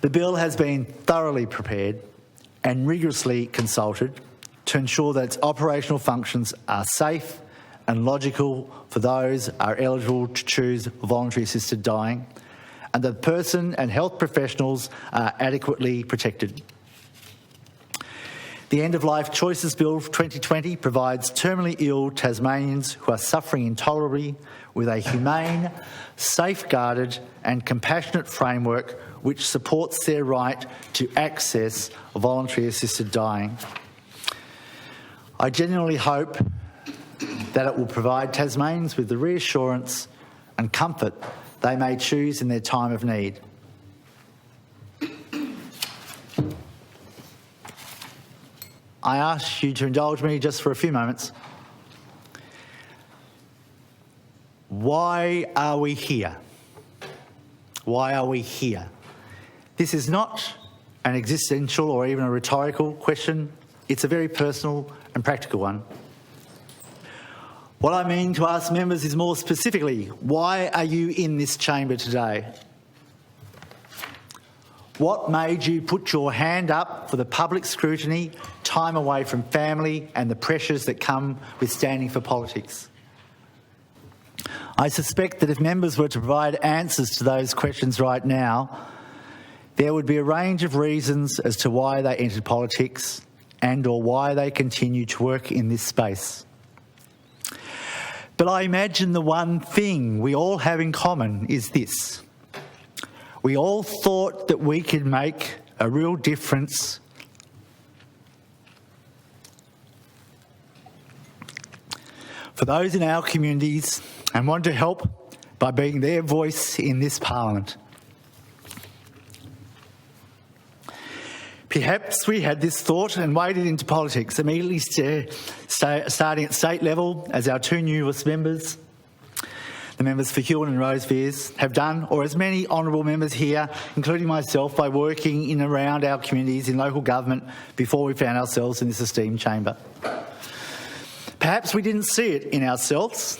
The bill has been thoroughly prepared and rigorously consulted to ensure that its operational functions are safe and logical for those who are eligible to choose voluntary assisted dying, and that the person and health professionals are adequately protected. The End of Life Choices Bill 2020 provides terminally ill Tasmanians who are suffering intolerably with a humane, safeguarded and compassionate framework which supports their right to access voluntary assisted dying. I genuinely hope that it will provide Tasmanians with the reassurance and comfort they may choose in their time of need. I ask you to indulge me just for a few moments. Why are we here? Why are we here? This is not an existential or even a rhetorical question. It's a very personal and practical one. What I mean to ask members is more specifically, why are you in this chamber today? What made you put your hand up for the public scrutiny, time away from family and the pressures that come with standing for politics? I suspect that if members were to provide answers to those questions right now, there would be a range of reasons as to why they entered politics and or why they continue to work in this space. But I imagine the one thing we all have in common is this. We all thought that we could make a real difference for those in our communities and wanted to help by being their voice in this parliament. Perhaps we had this thought and waded into politics, immediately starting at state level, as our two newest members, the members for Huon and Rosevears, have done, or as many honourable members here, including myself, by working in and around our communities in local government before we found ourselves in this esteemed chamber. Perhaps we didn't see it in ourselves,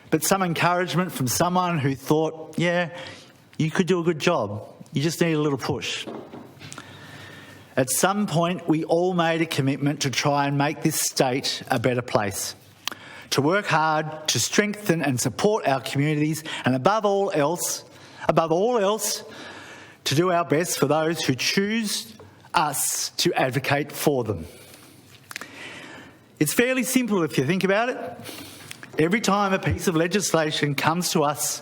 but some encouragement from someone who thought, yeah, you could do a good job, you just need a little push. At some point, we all made a commitment to try and make this state a better place, to work hard to strengthen and support our communities, and above all else, to do our best for those who choose us to advocate for them. It's fairly simple if you think about it. Every time a piece of legislation comes to us,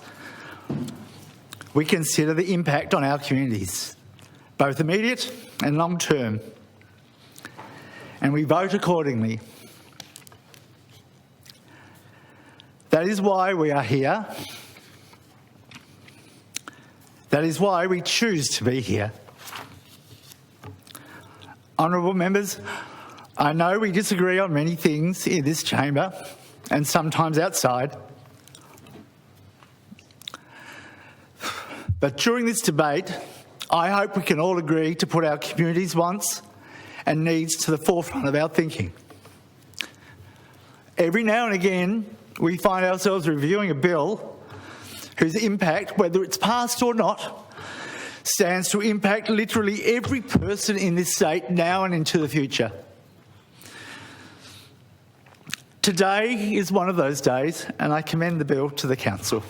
we consider the impact on our communities, both immediate and long term, and we vote accordingly. That is why we are here. That is why we choose to be here. Honourable members, I know we disagree on many things in this chamber and sometimes outside, but during this debate, I hope we can all agree to put our community's wants and needs to the forefront of our thinking. Every now and again, we find ourselves reviewing a bill whose impact, whether it's passed or not, stands to impact literally every person in this state now and into the future. Today is one of those days, and I commend the bill to the Council.